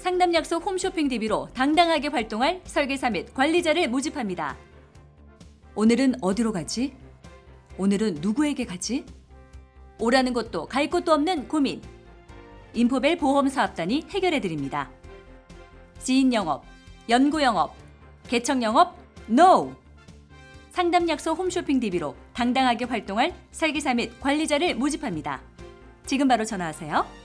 상담약속 홈쇼핑 DB로 당당하게 활동할 설계사 및 관리자를 모집합니다. 오늘은 어디로 가지? 오늘은 누구에게 가지? 오라는 곳도 갈 곳도 없는 고민. 인포벨 보험사업단이 해결해드립니다. 지인 영업, 연구 영업, 개척 영업, NO! 상담약속 홈쇼핑 DB로 당당하게 활동할 설계사 및 관리자를 모집합니다. 지금 바로 전화하세요.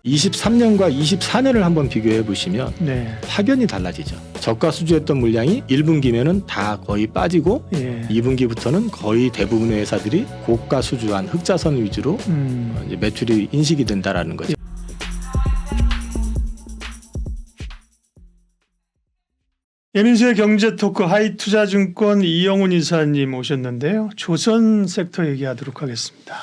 23년과 24년을 한번 비교해 보시면 네. 확연히 달라지죠. 저가 수주했던 물량이 1분기면은 다 거의 빠지고 예. 2분기부터는 거의 대부분의 회사들이 고가 수주한 흑자선 위주로 이제 매출이 인식이 된다라는 거죠. 예민수의 경제토크 하이투자증권 이영훈 이사님 오셨는데요. 조선 섹터 얘기하도록 하겠습니다.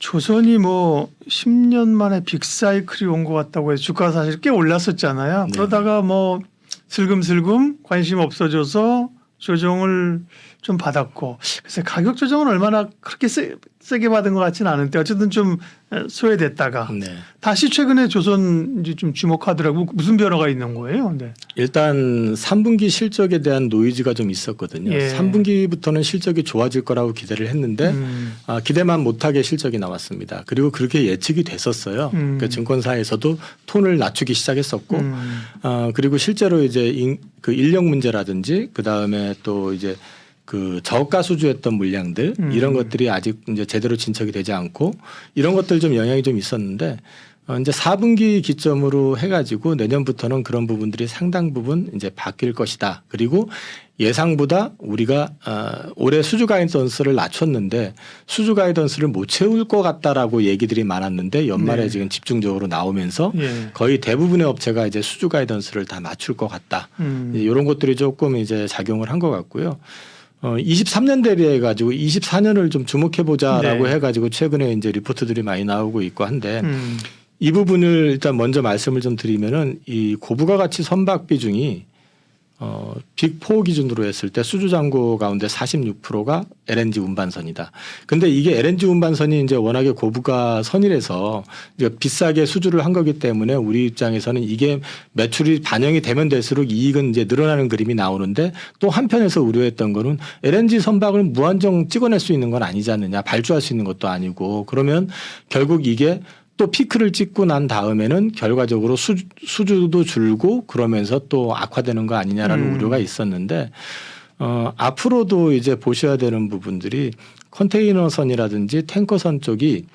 조선이 뭐 10년 만에 빅사이클이 온 것 같다고 해서 주가가 사실 꽤 올랐었잖아요. 네. 그러다가 뭐 슬금슬금 관심 없어져서 조정을 좀 받았고, 그래서 가격 조정은 얼마나 그렇게 세게 받은 것 같지는 않은데 어쨌든 좀 소외됐다가 네. 다시 최근에 조선 이제 좀 주목하더라고. 무슨 변화가 있는 거예요? 네. 일단 3분기 실적에 대한 노이즈가 좀 있었거든요. 예. 3분기부터는 실적이 좋아질 거라고 기대를 했는데 기대만 못하게 실적이 나왔습니다. 그리고 그렇게 예측이 됐었어요. 그러니까 증권사에서도 톤을 낮추기 시작했었고 그리고 실제로 이제 그 인력 문제라든지 그 다음에 또 이제 그 저가 수주했던 물량들 이런 것들이 아직 이제 제대로 진척이 되지 않고 이런 것들 좀 영향이 좀 있었는데 이제 4분기 기점으로 해가지고 내년부터는 그런 부분들이 상당 부분 이제 바뀔 것이다. 그리고 예상보다 우리가 올해 수주 가이던스를 낮췄는데 수주 가이던스를 못 채울 것 같다라고 얘기들이 많았는데 연말에 네. 지금 집중적으로 나오면서 예. 거의 대부분의 업체가 이제 수주 가이던스를 다 맞출 것 같다. 이런 것들이 조금 이제 작용을 한 것 같고요. 23년 대비해 가지고 24년을 좀 주목해 보자라고 네. 해 가지고 최근에 이제 리포트들이 많이 나오고 있고 한데 이 부분을 일단 먼저 말씀을 좀 드리면은 이 고부가 가치 선박 비중이 빅4 기준으로 했을 때 수주 잔고 가운데 46%가 LNG 운반선이다. 근데 이게 LNG 운반선이 이제 워낙에 고부가 선이라서 비싸게 수주를 한 거기 때문에 우리 입장에서는 이게 매출이 반영이 되면 될수록 이익은 이제 늘어나는 그림이 나오는데 또 한편에서 우려했던 거는 LNG 선박을 무한정 찍어낼 수 있는 건 아니지 않느냐. 발주할 수 있는 것도 아니고 그러면 결국 이게 또 피크를 찍고 난 다음에는 결과적으로 수주도 줄고 그러면서 또 악화되는 거 아니냐라는 우려가 있었는데 앞으로도 이제 보셔야 되는 부분들이 컨테이너선이라든지 탱커선 쪽이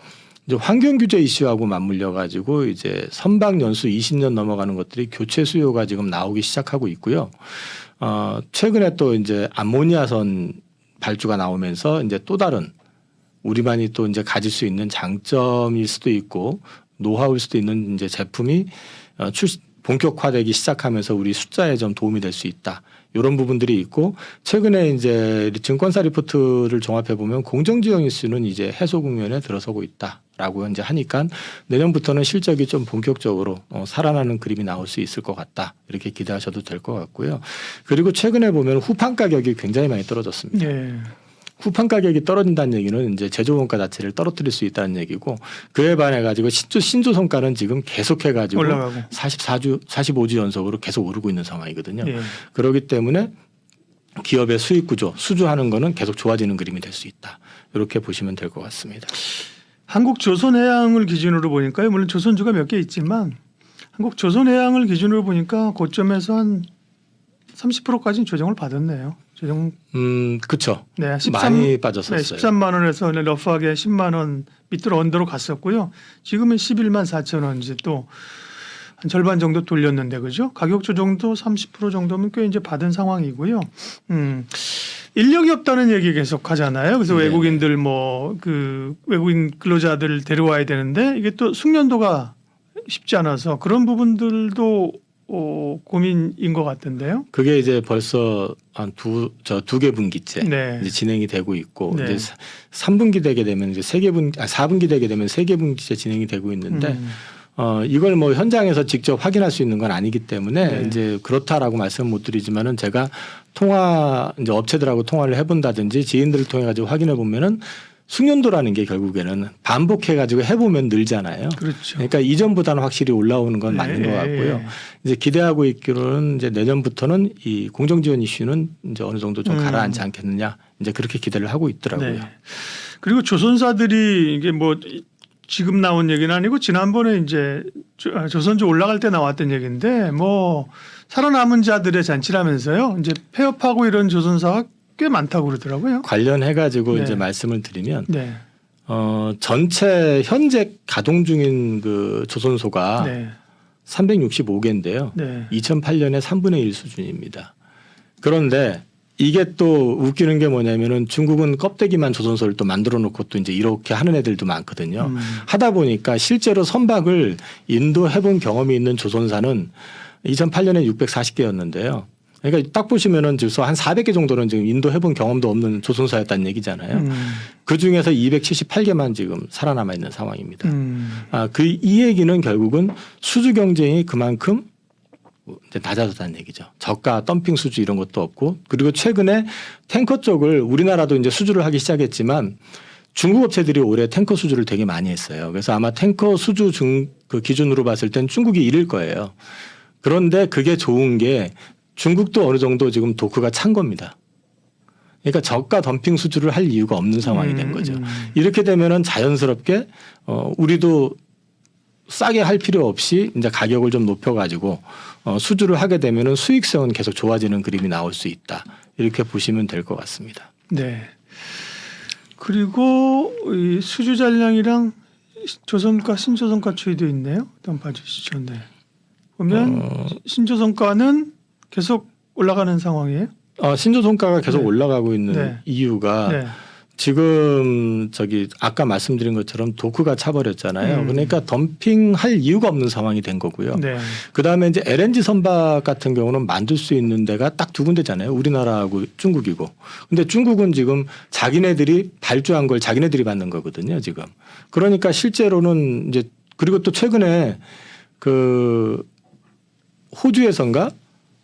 이제 환경 규제 이슈하고 맞물려 가지고 이제 선박 연수 20년 넘어가는 것들이 교체 수요가 지금 나오기 시작하고 있고요. 최근에 또 이제 암모니아선 발주가 나오면서 이제 또 다른 우리만이 또 이제 가질 수 있는 장점일 수도 있고 노하우일 수도 있는 이제 제품이 본격화되기 시작하면서 우리 숫자에 좀 도움이 될 수 있다. 이런 부분들이 있고 최근에 이제 증권사 리포트를 종합해 보면 공정지형 이슈는 이제 해소 국면에 들어서고 있다라고 이제 하니까 내년부터는 실적이 좀 본격적으로 살아나는 그림이 나올 수 있을 것 같다. 이렇게 기대하셔도 될 것 같고요. 그리고 최근에 보면 후판 가격이 굉장히 많이 떨어졌습니다. 예. 후판 가격이 떨어진다는 얘기는 이제 제조 원가 자체를 떨어뜨릴 수 있다는 얘기고 그에 반해 가지고 신조 성과는 지금 계속해 가지고 올라가고 45주 연속으로 계속 오르고 있는 상황이거든요. 예. 그렇기 때문에 기업의 수익 구조, 수주하는 거는 계속 좋아지는 그림이 될 수 있다. 이렇게 보시면 될 것 같습니다. 한국 조선해양을 기준으로 보니까요. 물론 조선주가 몇 개 있지만 한국 조선해양을 기준으로 보니까 고점에서 한 30%까지는 조정을 받았네요. 조정. 그렇죠. 네, 많이 빠졌었어요. 네, 13만 원에서 러프하게 10만 원 밑으로 언더로 갔었고요. 지금은 11만 4천 원 이제 또 한 절반 정도 돌렸는데 그죠? 가격 조정도 30% 정도면 꽤 이제 받은 상황이고요. 인력이 없다는 얘기 계속 하잖아요. 그래서 네네. 외국인들 뭐 그 외국인 근로자들 데려와야 되는데 이게 또 숙련도가 쉽지 않아서 그런 부분들도 고민인 것 같은데요. 그게 이제 벌써 한 두 개 분기째 네. 이제 진행이 되고 있고 네. 이제 3분기 되게 되면 이제 4분기 되게 되면 3개 분기째 진행이 되고 있는데 이걸 뭐 현장에서 직접 확인할 수 있는 건 아니기 때문에 네. 이제 그렇다라고 말씀 못 드리지만은 제가 이제 업체들하고 통화를 해본다든지 지인들을 통해 가지고 확인해 보면은 숙련도라는 게 결국에는 반복해가지고 해보면 늘잖아요. 그렇죠. 그러니까 이전보다는 확실히 올라오는 건 맞는 것 같고요. 이제 기대하고 있기로는 이제 내년부터는 이 공정지원 이슈는 이제 어느 정도 좀 가라앉지 않겠느냐, 이제 그렇게 기대를 하고 있더라고요. 네. 그리고 조선사들이 이게 뭐 지금 나온 얘기는 아니고 지난번에 이제 조선조 올라갈 때 나왔던 얘기인데 뭐 살아남은 자들의 잔치라면서요. 이제 폐업하고 이런 조선사가 꽤 많다고 그러더라고요. 관련해가지고 네. 이제 말씀을 드리면 네. 전체 현재 가동 중인 그 조선소가 네. 365개인데요. 네. 2008년에 3분의 1 수준입니다. 그런데 이게 또 웃기는 게 뭐냐면은 중국은 껍데기만 조선소를 또 만들어 놓고 또 이제 이렇게 하는 애들도 많거든요. 하다 보니까 실제로 선박을 인도해본 경험이 있는 조선사는 2008년에 640개였는데요. 그러니까 딱 보시면은 지금 한 400개 정도는 지금 인도해본 경험도 없는 조선사였다는 얘기잖아요. 그 중에서 278개만 지금 살아남아 있는 상황입니다. 이 얘기는 결국은 수주 경쟁이 그만큼 이제 낮아졌다는 얘기죠. 저가 덤핑 수주 이런 것도 없고, 그리고 최근에 탱커 쪽을 우리나라도 이제 수주를 하기 시작했지만 중국 업체들이 올해 탱커 수주를 되게 많이 했어요. 그래서 아마 탱커 수주 그 기준으로 봤을 땐 중국이 1일 거예요. 그런데 그게 좋은 게 중국도 어느 정도 지금 도크가 찬 겁니다. 그러니까 저가 덤핑 수주를 할 이유가 없는 상황이 된 거죠. 이렇게 되면은 자연스럽게 우리도 싸게 할 필요 없이 이제 가격을 좀 높여가지고 수주를 하게 되면은 수익성은 계속 좋아지는 그림이 나올 수 있다. 이렇게 보시면 될 것 같습니다. 네. 그리고 이 수주 잔량이랑 조선가 신조선가 추이도 있네요. 한번 봐주시죠. 네. 보면 신조선가는 계속 올라가는 상황이에요. 신조선가가 계속 네. 올라가고 있는 네. 이유가 네. 지금 아까 말씀드린 것처럼 도크가 차버렸잖아요. 그러니까 덤핑할 이유가 없는 상황이 된 거고요. 네. 그다음에 이제 LNG 선박 같은 경우는 만들 수 있는 데가 딱 두 군데잖아요. 우리나라하고 중국이고. 근데 중국은 지금 자기네들이 발주한 걸 자기네들이 받는 거거든요, 지금. 그러니까 실제로는 이제 그리고 또 최근에 그 호주에선가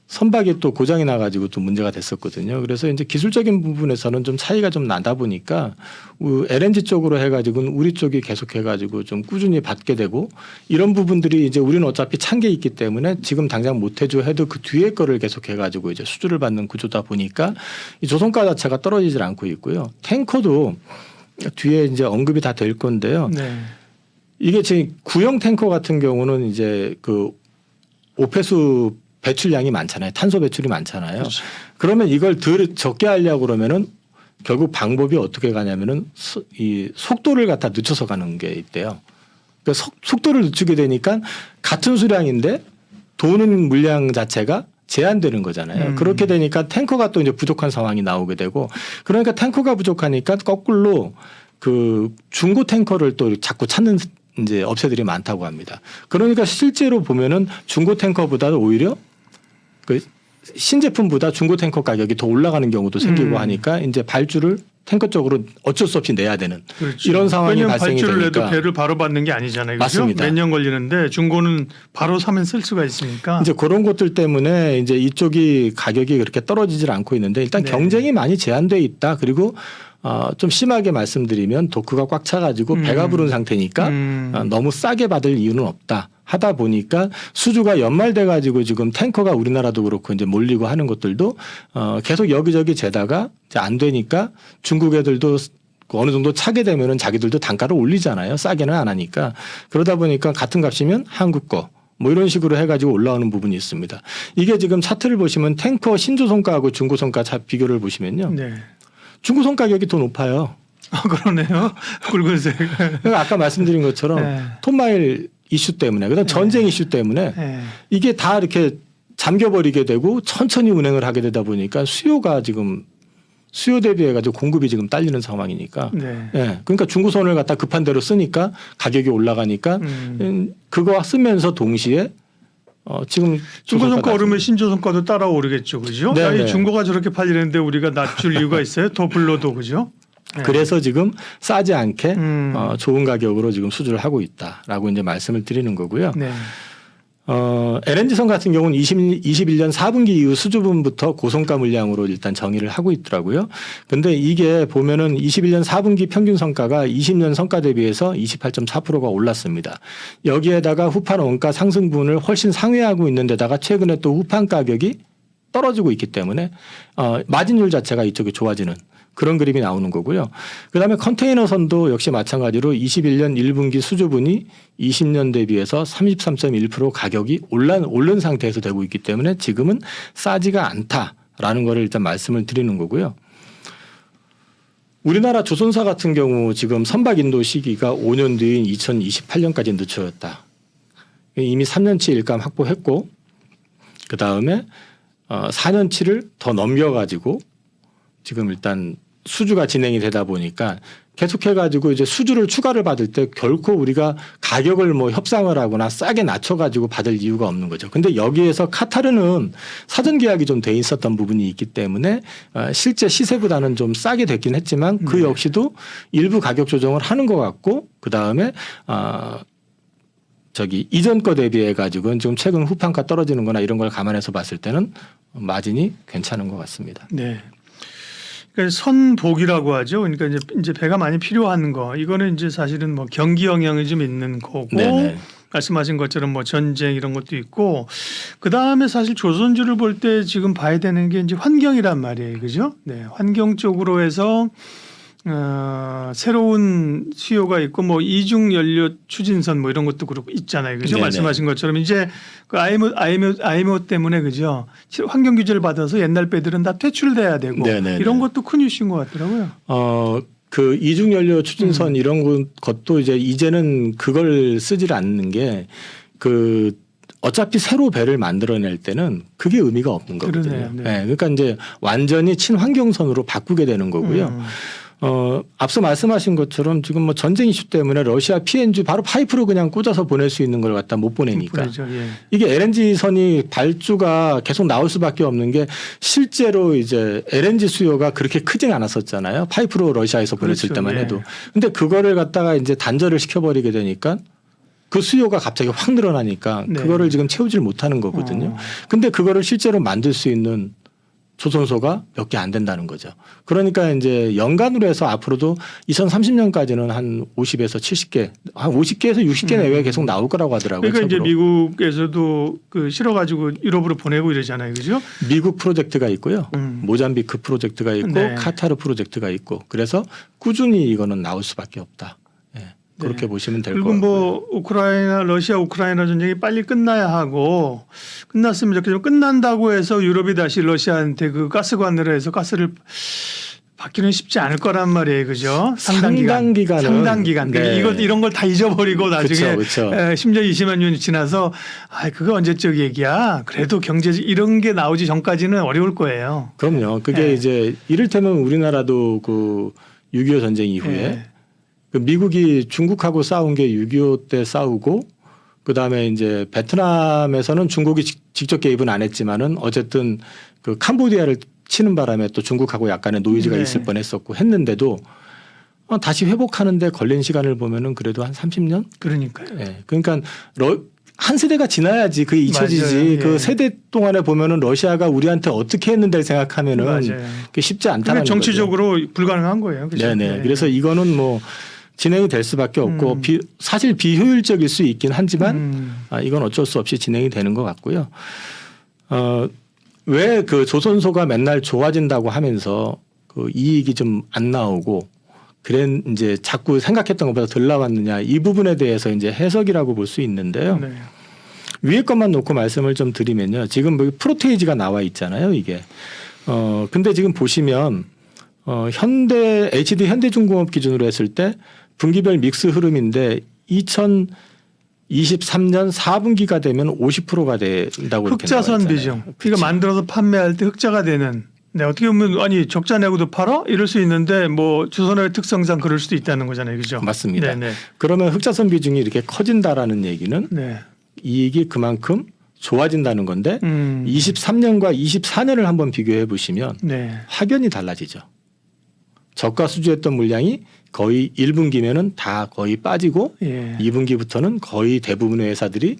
선박이 또 고장이 나가지고 또 문제가 됐었거든요. 그래서 이제 기술적인 부분에서는 좀 차이가 좀 나다 보니까 LNG 쪽으로 해가지고는 우리 쪽이 계속 해가지고 좀 꾸준히 받게 되고 이런 부분들이 이제 우리는 어차피 찬 게 있기 때문에 지금 당장 못 해줘 해도 그 뒤에 거를 계속 해가지고 이제 수주를 받는 구조다 보니까 이 조선가 자체가 떨어지질 않고 있고요. 탱커도 뒤에 이제 언급이 다 될 건데요. 네. 이게 지금 구형 탱커 같은 경우는 이제 그 오폐수 배출량이 많잖아요. 탄소 배출이 많잖아요. 그렇죠. 그러면 이걸 덜 적게 하려고 그러면은 결국 방법이 어떻게 가냐면은 이 속도를 갖다 늦춰서 가는 게 있대요. 그러니까 속도를 늦추게 되니까 같은 수량인데 도는 물량 자체가 제한되는 거잖아요. 그렇게 되니까 탱커가 또 이제 부족한 상황이 나오게 되고 그러니까 탱커가 부족하니까 거꾸로 그 중고 탱커를 또 자꾸 찾는 이제 업체들이 많다고 합니다. 그러니까 실제로 보면은 중고 탱커보다도 오히려 그 신제품보다 중고 탱커 가격이 더 올라가는 경우도 생기고 하니까 이제 발주를 탱커 쪽으로 어쩔 수 없이 내야 되는 그렇죠. 이런 상황이 왜냐하면 발생이 발주를 되니까 해도 배를 바로 받는 게 아니잖아요. 그죠? 맞습니다. 몇 년 걸리는데 중고는 바로 사면 쓸 수가 있으니까. 이제 그런 것들 때문에 이제 이쪽이 가격이 그렇게 떨어지질 않고 있는데 일단 네. 경쟁이 많이 제한돼 있다. 그리고 좀 심하게 말씀드리면 도크가 꽉 차가지고 배가 부른 상태니까 너무 싸게 받을 이유는 없다. 하다 보니까 수주가 연말돼 가지고 지금 탱커가 우리나라도 그렇고 이제 몰리고 하는 것들도 계속 여기저기 재다가 이제 안 되니까 중국 애들도 어느 정도 차게 되면은 자기들도 단가를 올리잖아요. 싸게는 안 하니까. 그러다 보니까 같은 값이면 한국 거 뭐 이런 식으로 해가지고 올라오는 부분이 있습니다. 이게 지금 차트를 보시면 탱커 신조선가하고 중고선가 비교를 보시면요. 네. 중고선 가격이 더 높아요. 그러네요. 굵은색. 그러니까 아까 말씀드린 것처럼 네. 톤마일 이슈 때문에 그다음 전쟁 이슈 때문에 네. 이게 다 이렇게 잠겨버리게 되고 천천히 운행을 하게 되다 보니까 수요가 지금 수요 대비해 가지고 공급이 지금 딸리는 상황이니까. 네. 예. 그러니까 중고선을 갖다 급한 대로 쓰니까 가격이 올라가니까 그거 쓰면서 동시에 지금 중고선가 오르면 신조선가도 따라 오르겠죠, 그죠? 네, 아니, 네. 중고가 저렇게 팔리는데 우리가 낮출 이유가 있어요? 더 불러도 그죠? 네. 그래서 지금 싸지 않게 좋은 가격으로 지금 수주를 하고 있다라고 이제 말씀을 드리는 거고요. 네. LNG선 같은 경우는 21년 4분기 이후 수주분부터 고성가 물량으로 일단 정의를 하고 있더라고요. 근데 이게 보면은 21년 4분기 평균 성과가 20년 성과 대비해서 28.4%가 올랐습니다. 여기에다가 후판 원가 상승분을 훨씬 상회하고 있는데다가 최근에 또 후판 가격이 떨어지고 있기 때문에 마진율 자체가 이쪽이 좋아지는 그런 그림이 나오는 거고요. 그다음에 컨테이너선도 역시 마찬가지로 21년 1분기 수주분이 20년 대비해서 33.1% 가격이 오른 상태에서 되고 있기 때문에 지금은 싸지가 않다라는 거를 일단 말씀을 드리는 거고요. 우리나라 조선사 같은 경우 지금 선박 인도 시기가 5년 뒤인 2028년까지 늦춰졌다. 이미 3년치 일감 확보했고 그다음에 4년치를 더 넘겨가지고 지금 일단 수주가 진행이 되다 보니까 계속해가지고 이제 수주를 추가를 받을 때 결코 우리가 가격을 뭐 협상을 하거나 싸게 낮춰가지고 받을 이유가 없는 거죠. 근데 여기에서 카타르는 사전 계약이 좀 돼 있었던 부분이 있기 때문에 실제 시세보다는 좀 싸게 됐긴 했지만 그 역시도 일부 가격 조정을 하는 것 같고 그 다음에 이전 거 대비해 가지고는 좀 최근 후판가 떨어지는 거나 이런 걸 감안해서 봤을 때는 마진이 괜찮은 것 같습니다. 네. 그러니까 선복이라고 하죠. 그러니까 이제 배가 많이 필요한 거. 이거는 이제 사실은 뭐 경기 영향이 좀 있는 거고 네네. 말씀하신 것처럼 뭐 전쟁 이런 것도 있고 그 다음에 사실 조선주를 볼 때 지금 봐야 되는 게 이제 환경이란 말이에요. 그죠? 네. 환경 쪽으로 해서 새로운 수요가 있고 뭐 이중 연료 추진선 뭐 이런 것도 그렇고 있잖아요. 그죠? 네네. 말씀하신 것처럼 이제 그 IMO 때문에 그죠? 환경 규제를 받아서 옛날 배들은 다 퇴출돼야 되고 네네네. 이런 것도 큰 이슈인 것 같더라고요. 그 이중 연료 추진선 이런 것도 이제는 그걸 쓰질 않는 게 어차피 새로 배를 만들어낼 때는 그게 의미가 없는 거거든요. 그러네요. 네. 네, 그러니까 이제 완전히 친환경선으로 바꾸게 되는 거고요. 앞서 말씀하신 것처럼 지금 뭐 전쟁 이슈 때문에 러시아 PNG 바로 파이프로 그냥 꽂아서 보낼 수 있는 걸 갖다 못 보내니까 그렇죠. 예. 이게 LNG 선이 발주가 계속 나올 수밖에 없는 게 실제로 이제 LNG 수요가 그렇게 크진 않았었잖아요. 파이프로 러시아에서 보냈을 그렇죠. 때만 예. 해도. 근데 그거를 갖다가 이제 단절을 시켜버리게 되니까 그 수요가 갑자기 확 늘어나니까 네. 그거를 지금 채우질 못하는 거거든요. 근데 그거를 실제로 만들 수 있는 조선소가 몇 개 안 된다는 거죠. 그러니까 이제 연간으로 해서 앞으로도 2030년까지는 한 50에서 70개, 한 50개에서 60개 내외에 계속 나올 거라고 하더라고요. 그러니까 이제 책으로. 미국에서도 그 실어가지고 유럽으로 보내고 이러잖아요. 그죠? 미국 프로젝트가 있고요. 모잠비크 프로젝트가 있고 네. 카타르 프로젝트가 있고 그래서 꾸준히 이거는 나올 수밖에 없다. 예, 그렇게 네. 보시면 될 것 그리고 같고요. 뭐 러시아 우크라이나 전쟁이 빨리 끝나야 하고 끝났으면 좋겠지만 끝난다고 해서 유럽이 다시 러시아한테 그 가스관으로 해서 가스를 받기는 쉽지 않을 거란 말이에요, 그죠? 상당 기간. 네. 이런 걸 다 잊어버리고 나중에 그쵸. 10년, 20만 년이 지나서 그거 언제적 얘기야. 그래도 경제 이런 게 나오기 전까지는 어려울 거예요. 그럼요. 그게 네. 이제 이를테면 우리나라도 그 6.25 전쟁 이후에 네. 그 미국이 중국하고 싸운 게 6.25 때 싸우고 그다음에 이제 베트남에서는 중국이 직접 개입은 안 했지만은 어쨌든 그 캄보디아를 치는 바람에 또 중국하고 약간의 노이즈가 네. 있을 뻔했었고 했는데도 다시 회복하는데 걸린 시간을 보면은 그래도 한 30년? 그러니까요. 예. 그러니까 한 세대가 지나야지 그게 잊혀지지. 맞아요. 예. 그 세대 동안에 보면은 러시아가 우리한테 어떻게 했는데를 생각하면은 맞아요. 그게 쉽지 않다는 그게 정치적으로 불가능한 거예요. 그죠? 네네. 네. 그래서 이거는 뭐 진행이 될 수밖에 없고 사실 비효율적일 수 있긴 하지만 이건 어쩔 수 없이 진행이 되는 것 같고요. 왜 그 조선소가 맨날 좋아진다고 하면서 그 이익이 좀 안 나오고 그래 이제 자꾸 생각했던 것보다 덜 나왔느냐 이 부분에 대해서 이제 해석이라고 볼 수 있는데요. 네. 위에 것만 놓고 말씀을 좀 드리면요. 지금 뭐 프로테이지가 나와 있잖아요. 이게. 근데 지금 보시면 HD 현대중공업 기준으로 했을 때 분기별 믹스 흐름인데 2023년 4분기가 되면 50%가 된다고 이렇게 흑자선 나와 있잖아요. 비중. 그쵸. 그러니까 만들어서 판매할 때 흑자가 되는. 네, 어떻게 보면 적자 내고도 팔아? 이럴 수 있는데 뭐 조선의 특성상 그럴 수도 있다는 거잖아요. 그죠? 맞습니다. 네네. 그러면 흑자선 비중이 이렇게 커진다라는 얘기는 네. 이익이 그만큼 좋아진다는 건데 23년과 24년을 한번 비교해 보시면 네. 확연히 달라지죠. 저가 수주했던 물량이 거의 1분기면은 다 거의 빠지고 예. 2분기부터는 거의 대부분의 회사들이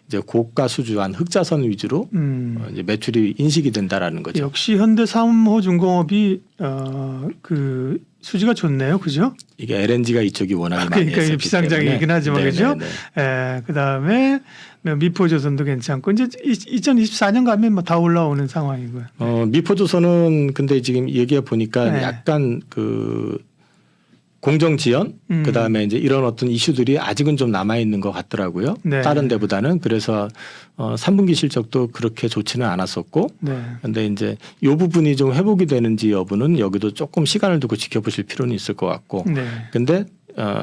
이제 고가 수주한 흑자선 위주로 이제 매출이 인식이 된다라는 거죠. 역시 현대삼호중공업이 그 수지가 좋네요, 그죠? 이게 LNG가 이쪽이 워낙에 많이 그러니까 했었기 비상장이긴 때문에. 하지만 그죠? 네네네. 예, 그다음에 미포조선도 괜찮고 이제 2024년 가면 뭐 다 올라오는 상황이고요. 미포조선은 근데 지금 얘기해 보니까 네. 약간 그 공정 지연 그다음에 이제 이런 어떤 이슈들이 아직은 좀 남아 있는 것 같더라고요. 네. 다른 데보다는 그래서 3분기 실적도 그렇게 좋지는 않았었고 네. 근데 이제 이 부분이 좀 회복이 되는지 여부는 여기도 조금 시간을 두고 지켜보실 필요는 있을 것 같고 네. 근데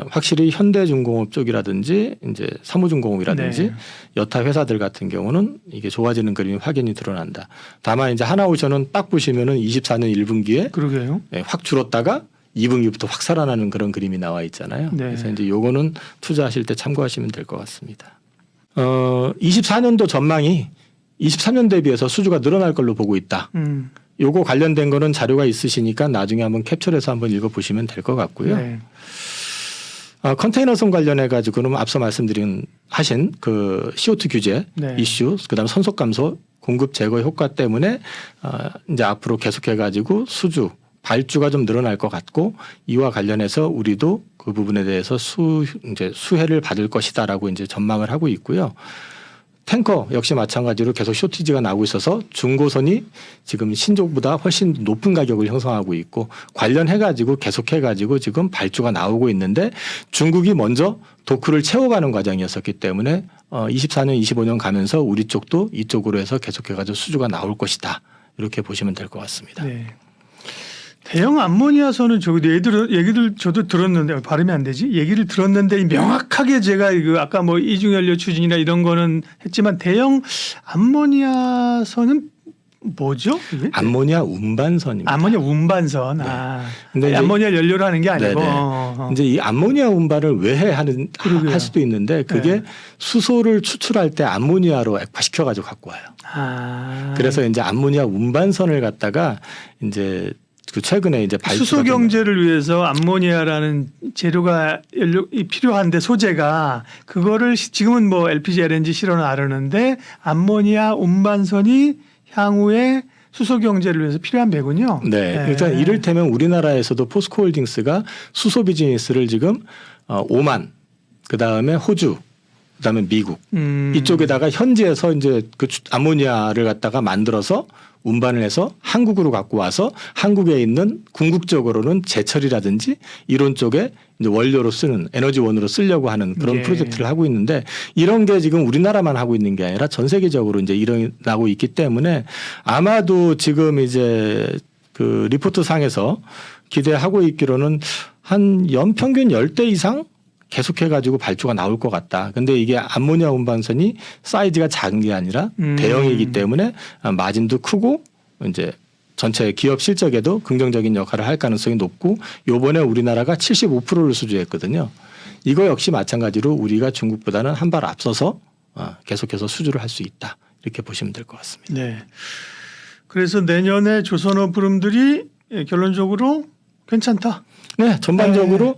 확실히 현대중공업 쪽이라든지 이제 사무중공업이라든지 네. 여타 회사들 같은 경우는 이게 좋아지는 그림이 확연히 드러난다. 다만 이제 하나오션은 딱 보시면은 24년 1분기에 그러게요. 확 줄었다가 2분기부터 확 살아나는 그런 그림이 나와 있잖아요. 네. 그래서 이제 요거는 투자하실 때 참고하시면 될 것 같습니다. 24년도 전망이 23년 대비해서 수주가 늘어날 걸로 보고 있다. 요거 관련된 거는 자료가 있으시니까 나중에 한번 캡처해서 한번 읽어보시면 될 것 같고요. 네. 컨테이너선 관련해 가지고는 앞서 말씀드린 하신 그 CO2 규제 네. 이슈, 그다음 선속 감소, 공급 제거 효과 때문에 이제 앞으로 계속해 가지고 수주 발주가 좀 늘어날 것 같고 이와 관련해서 우리도 그 부분에 대해서 이제 수혜를 받을 것이다라고 이제 전망을 하고 있고요. 탱커 역시 마찬가지로 계속 쇼티지가 나오고 있어서 중고선이 지금 신족보다 훨씬 높은 가격을 형성하고 있고 관련해 가지고 계속해 가지고 지금 발주가 나오고 있는데 중국이 먼저 도크를 채워가는 과정이었었기 때문에 24년, 25년 가면서 우리 쪽도 이쪽으로 해서 계속해 가지고 수주가 나올 것이다. 이렇게 보시면 될 것 같습니다. 네. 대형 암모니아선은 얘기들 저도 들었는데 발음이 안 되지? 얘기를 들었는데 명확하게 제가 이거 아까 뭐 이중연료 추진이나 이런 거는 했지만 대형 암모니아선은 뭐죠? 이게? 암모니아 운반선입니다. 암모니아 운반선. 네. 아, 근데 이제 암모니아 연료로 하는 게 아니고. 네네. 이제 이 암모니아 운반을 왜 그러게요. 할 수도 있는데 그게 네. 수소를 추출할 때 암모니아로 액화시켜 가지고 갖고 와요. 아. 그래서 이제 암모니아 운반선을 갖다가 이제 그 최근에 이제 수소 경제를 위해서 암모니아라는 재료가 필요한데 소재가 그거를 지금은 뭐 LPG, LNG 실어는 나르는데 암모니아 운반선이 향후에 수소 경제를 위해서 필요한 배군요. 네. 일단 이를테면 우리나라에서도 포스코홀딩스가 수소 비즈니스를 지금 오만, 그 다음에 호주, 그 다음에 미국 이쪽에다가 현지에서 이제 그 암모니아를 갖다가 만들어서 운반을 해서 한국으로 갖고 와서 한국에 있는 궁극적으로는 제철이라든지 이런 쪽에 이제 원료로 쓰는 에너지원으로 쓰려고 하는 그런 예. 프로젝트를 하고 있는데 이런 게 지금 우리나라만 하고 있는 게 아니라 전 세계적으로 이제 일어나고 있기 때문에 아마도 지금 이제 그 리포트 상에서 기대하고 있기로는 한 연평균 10대 이상 계속해 가지고 발주가 나올 것 같다. 근데 이게 암모니아 운반선이 사이즈가 작은 게 아니라 대형이기 때문에 마진도 크고 이제 전체 기업 실적에도 긍정적인 역할을 할 가능성이 높고 요번에 우리나라가 75%를 수주했거든요. 이거 역시 마찬가지로 우리가 중국보다는 한 발 앞서서 계속해서 수주를 할 수 있다. 이렇게 보시면 될 것 같습니다. 네. 그래서 내년에 조선업 부름들이 결론적으로 괜찮다. 네, 전반적으로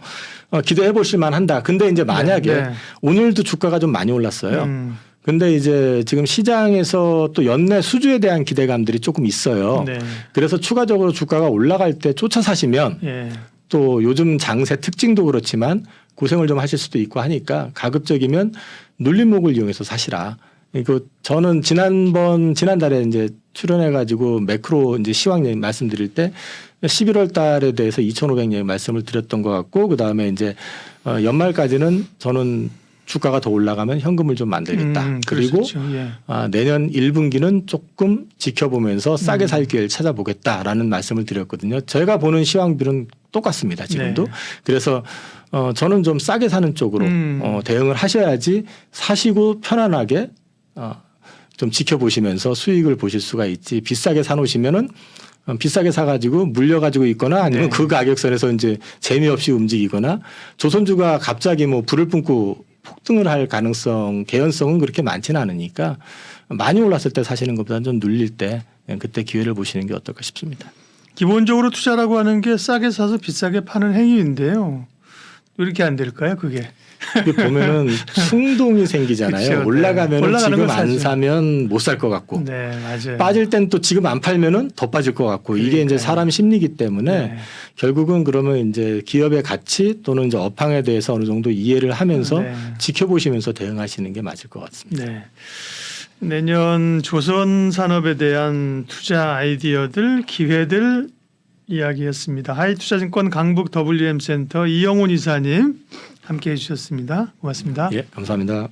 기대해 보실 만한다. 근데 이제 만약에 네. 오늘도 주가가 좀 많이 올랐어요. 근데 이제 지금 시장에서 또 연내 수주에 대한 기대감들이 조금 있어요. 네. 그래서 추가적으로 주가가 올라갈 때 쫓아 사시면 예. 또 요즘 장세 특징도 그렇지만 고생을 좀 하실 수도 있고 하니까 가급적이면 눌림목을 이용해서 사시라. 이거 저는 지난달에 이제 출연해 가지고 매크로 이제 시황 말씀드릴 때 11월 달에 대해서 2,500년 말씀을 드렸던 것 같고 그다음에 이제 연말까지는 저는 주가가 더 올라가면 현금을 좀 만들겠다. 그리고 예. 내년 1분기는 조금 지켜보면서 싸게 살 기회를 찾아보겠다라는 말씀을 드렸거든요. 제가 보는 시황들은 똑같습니다. 지금도. 네. 그래서 저는 좀 싸게 사는 쪽으로 대응을 하셔야지 사시고 편안하게 좀 지켜보시면서 수익을 보실 수가 있지. 비싸게 사놓으시면은 비싸게 사가지고 물려가지고 있거나 아니면 네. 그 가격선에서 이제 재미없이 움직이거나 조선주가 갑자기 뭐 불을 뿜고 폭등을 할 가능성, 개연성은 그렇게 많지는 않으니까 많이 올랐을 때 사시는 것보다는 좀 눌릴 때 그때 기회를 보시는 게 어떨까 싶습니다. 기본적으로 투자라고 하는 게 싸게 사서 비싸게 파는 행위인데요. 이렇게 안 될까요? 그게. 이게 보면은 충동이 생기잖아요. 그쵸, 네. 올라가면 올라가는 지금 걸 안 사죠. 사면 못 살 것 같고 네, 맞아요. 빠질 땐 또 지금 안 팔면은 더 빠질 것 같고 이게 이제 그러니까요. 사람 심리이기 때문에 네. 결국은 그러면 이제 기업의 가치 또는 이제 업황에 대해서 어느 정도 이해를 하면서 네. 지켜보시면서 대응하시는 게 맞을 것 같습니다. 네. 내년 조선 산업에 대한 투자 아이디어들, 기회들 이야기였습니다. 하이투자증권 강북 WM센터 이영훈 이사님 함께해 주셨습니다. 고맙습니다. 예, 감사합니다.